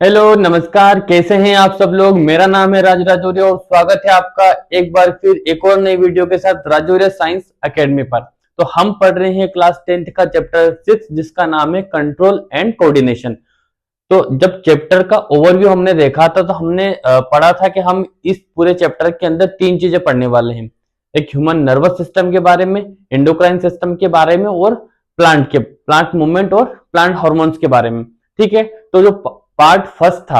Hello नमस्कार, कैसे हैं आप सब लोग। मेरा नाम है राज राजौरिया और स्वागत है आपका एक बार फिर एक और नई वीडियो के साथ राजौरिया साइंस एकेडमी पर। तो हम पढ़ रहे हैं क्लास 10th का चैप्टर 6 जिसका नाम है कंट्रोल एंड कोऑर्डिनेशन। तो जब चैप्टर का ओवरव्यू हमने देखा था तो हमने पढ़ा था कि हम इस पूरे चैप्टर के अंदर तीन चीजें पढ़ने वाले हैं। एक ह्यूमन नर्वस सिस्टम के बारे में, एंडोक्राइन सिस्टम के बारे में और प्लांट मूवमेंट और प्लांट हार्मोन्स के बारे में। ठीक है, तो जो पार्ट फर्स्ट था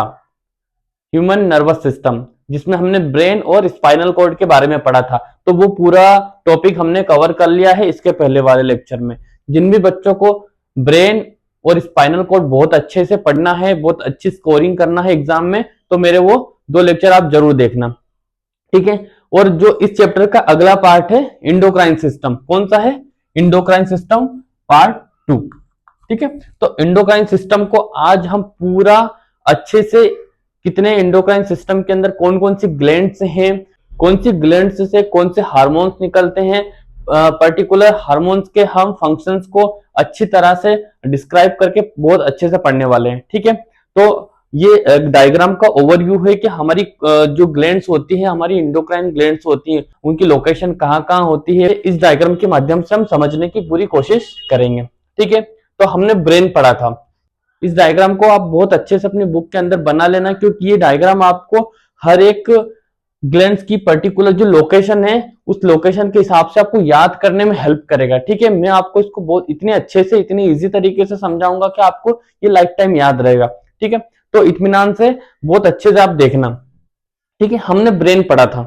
ह्यूमन नर्वस सिस्टम, जिसमें हमने ब्रेन और स्पाइनल कॉर्ड के बारे में पढ़ा था, तो वो पूरा टॉपिक हमने कवर कर लिया है इसके पहले वाले लेक्चर में। जिन भी बच्चों को ब्रेन और स्पाइनल कॉर्ड बहुत अच्छे से पढ़ना है, बहुत अच्छी स्कोरिंग करना है एग्जाम में, तो मेरे वो दो लेक्चर आप जरूर देखना। ठीक है, और जो इस चैप्टर का अगला पार्ट है इंडोक्राइन सिस्टम, कौन सा है? Endocrine system part 2। ठीक है, तो इंडोक्राइन सिस्टम को आज हम पूरा अच्छे से, कितने इंडोक्राइन सिस्टम के अंदर कौन कौन सी ग्लैंड्स हैं, कौन सी ग्लैंड्स से कौन से हार्मोन्स निकलते हैं, पर्टिकुलर हार्मोन्स के हम फंक्शंस को अच्छी तरह से डिस्क्राइब करके बहुत अच्छे से पढ़ने वाले हैं। ठीक है, तो ये डायग्राम का ओवरव्यू है कि हमारी जो ग्लैंड्स होती है, हमारी इंडोक्राइन ग्लैंड्स होती है, उनकी लोकेशन कहाँ कहाँ होती है, इस डायग्राम के माध्यम से हम समझने की पूरी कोशिश करेंगे। ठीक है, तो हमने ब्रेन पढ़ा था। इस डायग्राम को आप बहुत अच्छे से अपनी बुक के अंदर बना लेना, क्योंकि ये डायग्राम आपको हर एक ग्लैंड्स की पर्टिकुलर जो लोकेशन है उस लोकेशन के हिसाब से आपको याद करने में हेल्प करेगा। ठीक है, मैं आपको इसको बहुत इतने अच्छे से, इतने इजी तरीके से समझाऊंगा कि आपको ये लाइफ टाइम याद रहेगा। ठीक है, तो इत्मीनान से बहुत अच्छे से आप देखना। ठीक है, हमने ब्रेन पढ़ा था।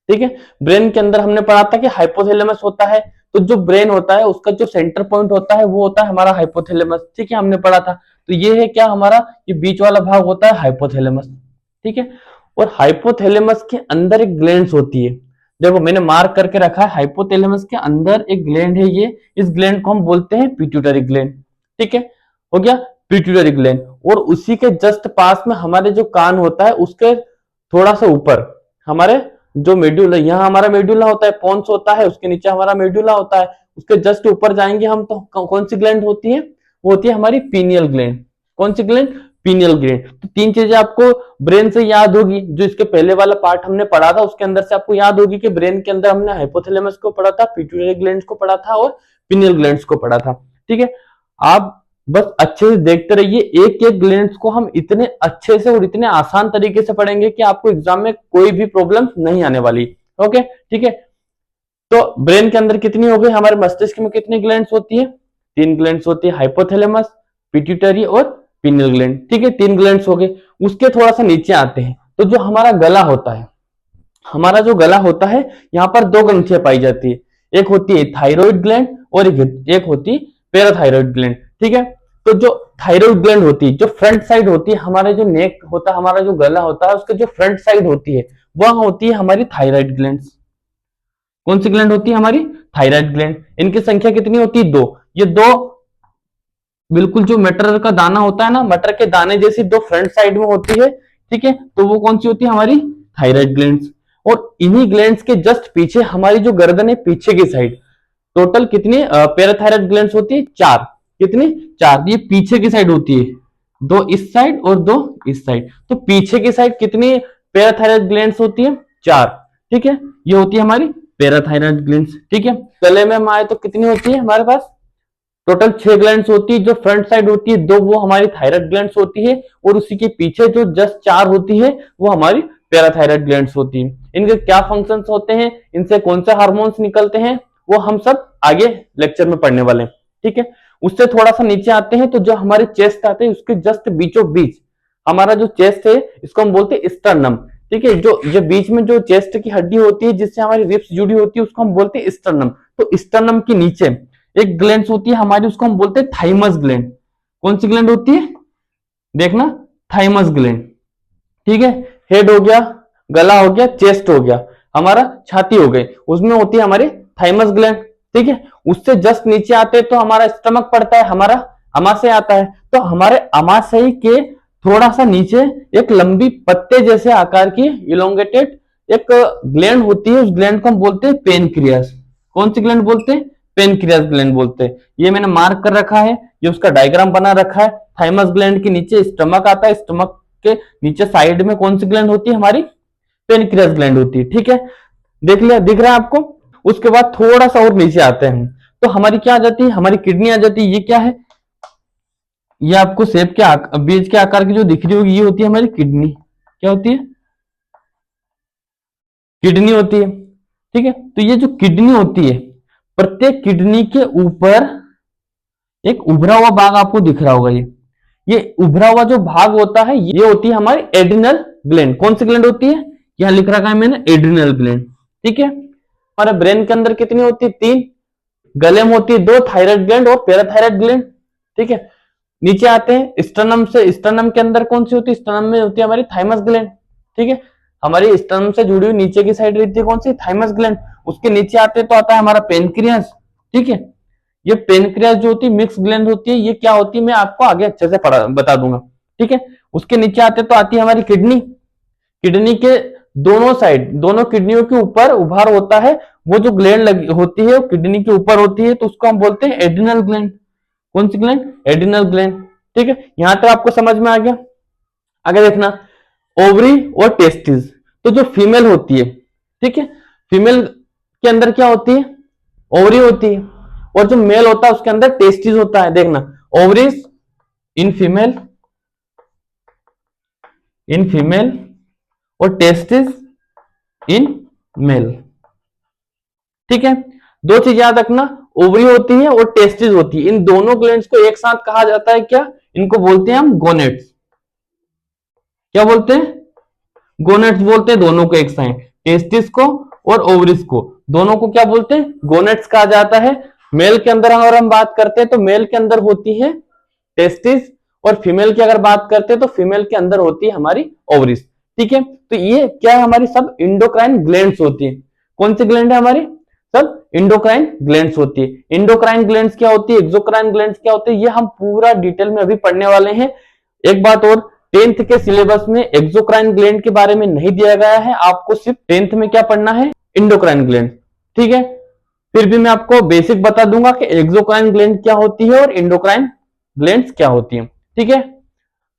ठीक है, ब्रेन के अंदर हमने पढ़ा था कि हाइपोथैलेमस होता है। तो जो ब्रेन होता है उसका जो सेंटर पॉइंट होता है वो होता है हमारा हाइपोथैलेमस। ठीक है, हमने पढ़ा था। तो ये है क्या, हमारा ये बीच वाला भाग होता है हाइपोथैलेमस। ठीक है, और हाइपोथैलेमस के अंदर एक ग्लैंड्स होती है। देखो मैंने मार्क करके रखा है, हाइपोथैलेमस के अंदर एक ग्लैंड है ये, इस ग्लैंड को हम बोलते हैं पिट्यूटरी ग्लैंड। ठीक है, हो गया पिट्यूटरी ग्लैंड। और उसी के जस्ट पास में हमारे जो कान होता है उसके थोड़ा सा ऊपर हमारे जो मेड्यूला, यहाँ हमारा मेड्यूला होता है, पोन्स होता है, उसके नीचे हमारा मेड्यूला होता है। उसके जस्ट ऊपर जाएंगे हम तो कौन सी ग्लैंड होती है? वो होती है हमारी पीनियल ग्लैंड। कौन सी ग्लैंड? Pineal gland. तो तीन चीजें आपको ब्रेन से याद होगी, जो इसके पहले वाला पार्ट हमने पढ़ा था उसके अंदर से आपको याद होगी कि ब्रेन के अंदर हमने हाइपोथैलेमस को पढ़ा था, पिट्यूटरी ग्लैंड्स को पढ़ा था और पीनियल ग्लैंड्स को पढ़ा था। ठीक है, आप बस अच्छे से देखते रहिए, एक एक ग्लैंड्स को हम इतने अच्छे से और इतने आसान तरीके से पढ़ेंगे कि आपको एग्जाम में कोई भी प्रॉब्लम नहीं आने वाली। ओके, ठीक है, तो ब्रेन के अंदर कितनी हो गई, हमारे मस्तिष्क में कितनी ग्लैंड्स होती है? तीन ग्लैंड्स होती है, हाइपोथैलेमस, पिट्यूटरी और पिनियल ग्लैंड। ठीक है, तीन ग्लैंड्स हो गए। उसके थोड़ा सा नीचे आते हैं तो जो हमारा गला होता है, हमारा जो गला होता है यहाँ पर दो ग्रंथियां पाई जाती है। एक होती है थायराइड ग्लैंड और एक होती है पैराथायराइड ग्लैंड। ठीक है, तो जो थायराइड ग्लैंड होती है, जो फ्रंट साइड होती है, हमारे जो नेक होता है, हमारा जो गला होता है, उसके जो फ्रंट साइड होती है वह होती है हमारी थायराइड ग्लैंड। कौन सी ग्लैंड होती है? हमारी थायराइड ग्लैंड। इनकी संख्या कितनी होती है? दो। ये दो बिल्कुल जो मटर का दाना होता है ना, मटर के दाने जैसी दो फ्रंट साइड में होती है। ठीक है, तो वो कौन सी होती है? हमारी थायराइड ग्लैंड्स। और इन्हीं ग्लैंड्स के जस्ट पीछे हमारी जो गर्दन है पीछे की साइड, टोटल कितनी पैराथायराइड ग्लैंड्स होती है? चार। कितनी? चार। ये पीछे की साइड होती है, दो इस साइड और दो इस साइड। तो पीछे की साइड कितनी पैराथायराइड ग्लैंड्स होती है? चार। ठीक है, ये होती है हमारी पैराथायराइड ग्लैंड्स। ठीक है, गले में हम आए तो कितनी होती है हमारे पास? टोटल 6 ग्लैंड्स होती है। जो फ्रंट साइड होती है दो, वो हमारी थायराइड ग्लैंड्स होती है, और उसी के पीछे जो जस्ट 4 होती है वो हमारी पैराथायराइड ग्लैंड्स होती है। इनके क्या फंक्शंस होते हैं, इनसे कौन से हार्मोन्स निकलते हैं, वो हम सब आगे लेक्चर में पढ़ने वाले हैं। ठीक है, उससे थोड़ा सा नीचे आते हैं तो जो हमारे चेस्ट आते हैं उसके जस्ट बीचों बीच हमारा जो चेस्ट है इसको हम बोलते हैं स्टर्नम। ठीक है, जो बीच में जो चेस्ट की हड्डी होती है जिससे हमारी रिब्स जुड़ी होती है उसको हम बोलते हैं स्टर्नम। तो स्टर्नम के नीचे एक ग्लैंड होती है हमारी, उसको हम बोलते हैं थाइमस ग्लैंड। कौन सी ग्लैंड होती है? देखना, थाइमस ग्लैंड। ठीक है, हेड हो गया, गला हो गया, चेस्ट हो गया, हमारा छाती हो गई, उसमें होती है हमारी थाइमस ग्लैंड। ठीक है, उससे जस्ट नीचे आते हैं तो हमारा स्टमक पड़ता है, हमारा अमाशय आता है। तो हमारे अमाशय के थोड़ा सा नीचे एक लंबी पत्ते जैसे आकार की इलोंगेटेड एक ग्लैंड होती है, उस ग्लैंड को हम बोलते हैं पेनक्रियास। कौन सी ग्लैंड बोलते हैं? पेनक्रियास ग्लैंड बोलते हैं। ये मैंने मार्क कर रखा है, ये उसका डायग्राम बना रखा है। थाइमस ग्लैंड के नीचे स्टमक आता है, स्टमक उसके नीचे साइड में कौन सी ग्लैंड होती है, हमारी पेनक्रियास ग्लैंड होती है। ठीक है, देख लिया, दिख रहा है आपको। उसके बाद थोड़ा सा और नीचे आते हैं तो हमारी क्या आ जाती है, हमारी किडनी आ जाती है। ये क्या है, ये आपको शेप के बीज के आकार की जो दिख रही होगी, ये होती है हमारी किडनी। क्या होती है, किडनी होती है। ठीक है, तो ये जो किडनी होती है, प्रत्येक किडनी के ऊपर एक उभरा हुआ भाग आपको दिख रहा होगा। ये उभरा हुआ जो भाग होता है, ये होती है हमारी एड्रिनल ग्लैंड। कौन सी ग्लैंड होती है, यहां लिख रखा है मैंने, एड्रिनल ग्लैंड। ठीक है, हमारे ब्रेन के अंदर कितनी होती है, 3। गले में होती है 2, थायराइड ग्लैंड और पैराथायराइड ग्लैंड। ठीक है, नीचे आते हैं स्टर्नम से। स्टर्नम के अंदर कौन सी होती है, स्टर्नम में होती है हमारी थाइमस ग्लैंड। ठीक है, हमारी स्टर्नम से जुड़ी हुई नीचे की साइड रहती है कौन सी, थाइमस ग्लैंड। उसके नीचे आते हैं तो आता है हमारा पेनक्रियास। ठीक है, ये पेनक्रियास जो होती है मिक्स ग्लैंड होती है। ये क्या होती है मैं आपको आगे अच्छे से बता दूंगा। ठीक है, उसके नीचे आते तो आती है हमारी किडनी। किडनी के दोनों साइड, दोनों किडनियों के ऊपर उभार होता है, वो जो ग्लैंड लगी होती है वो किडनी के ऊपर होती है, तो उसको हम बोलते हैं एड्रिनल ग्लैंड। कौन सी ग्लैंड, एड्रिनल ग्लैंड। ठीक है, यहां तक आपको समझ में आ गया। आगे देखना, ओवरी और टेस्टिस। तो जो फीमेल होती है, ठीक है, फीमेल के अंदर क्या होती है, ओवरी होती है, और जो मेल होता है उसके अंदर टेस्टिस होता है। देखना, ओवरीज इन फीमेल और टेस्टिस इन मेल। ठीक है, दो चीज याद रखना, ओवरी होती है और टेस्टिस होती है। इन दोनों ग्लैंड्स को एक साथ कहा जाता है क्या, इनको बोलते हैं हम गोनेट्स। क्या बोलते हैं, गोनेट्स बोलते हैं दोनों को एक साथ, टेस्टिस को और ओवरीज को, दोनों को क्या बोलते हैं, गोनेट्स कहा जाता है। मेल के अंदर अगर हम बात करते हैं तो मेल के अंदर होती है टेस्टिस, और फीमेल की अगर बात करते हैं तो फीमेल के अंदर होती है हमारी ओवरीज। ठीक है, तो ये क्या है, हमारी सब इंडोक्राइन ग्लैंड्स होती है। कौन सी ग्लैंड है हमारी, सब इंडोक्राइन ग्लैंड्स होती है। इंडोक्राइन ग्लैंड्स क्या होती है, एक्सोक्राइन ग्लैंड्स क्या होती है, ये हम पूरा डिटेल में अभी पढ़ने वाले हैं। एक बात और, 10th के सिलेबस में एक्सोक्राइन ग्लैंड के बारे में नहीं दिया गया है, आपको सिर्फ 10th में क्या पढ़ना है, इंडोक्राइन ग्लैंड। ठीक है, फिर भी मैं आपको बेसिक बता दूंगा कि एक्सोक्राइन ग्लैंड क्या होती है और इंडोक्राइन ग्लैंड्स क्या होती है। ठीक है,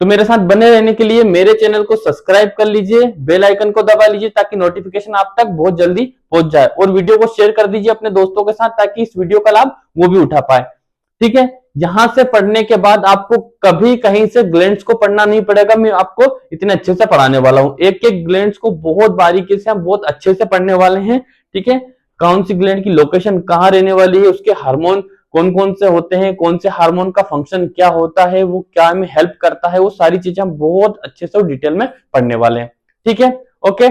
तो मेरे साथ बने रहने के लिए मेरे चैनल को सब्सक्राइब कर लीजिए, बेल आइकन को दबा लीजिए ताकि नोटिफिकेशन आप तक बहुत जल्दी पहुंच जाए, और वीडियो को शेयर कर दीजिए अपने दोस्तों के साथ ताकि इस वीडियो का लाभ वो भी उठा पाए। ठीक है, यहां से पढ़ने के बाद आपको कभी कहीं से ग्लैंड्स को पढ़ना नहीं पड़ेगा, मैं आपको इतने अच्छे से पढ़ाने वाला हूं। एक एक ग्लैंड्स को बहुत बारीकी से हम बहुत अच्छे से पढ़ने वाले हैं। ठीक है, कौन सी ग्लैंड की लोकेशन कहां रहने वाली है, उसके हार्मोन कौन कौन से होते हैं, कौन से हार्मोन का फंक्शन क्या होता है, वो क्या में हेल्प करता है, वो सारी चीजें हम बहुत अच्छे से डिटेल में पढ़ने वाले हैं। ठीक है, ओके।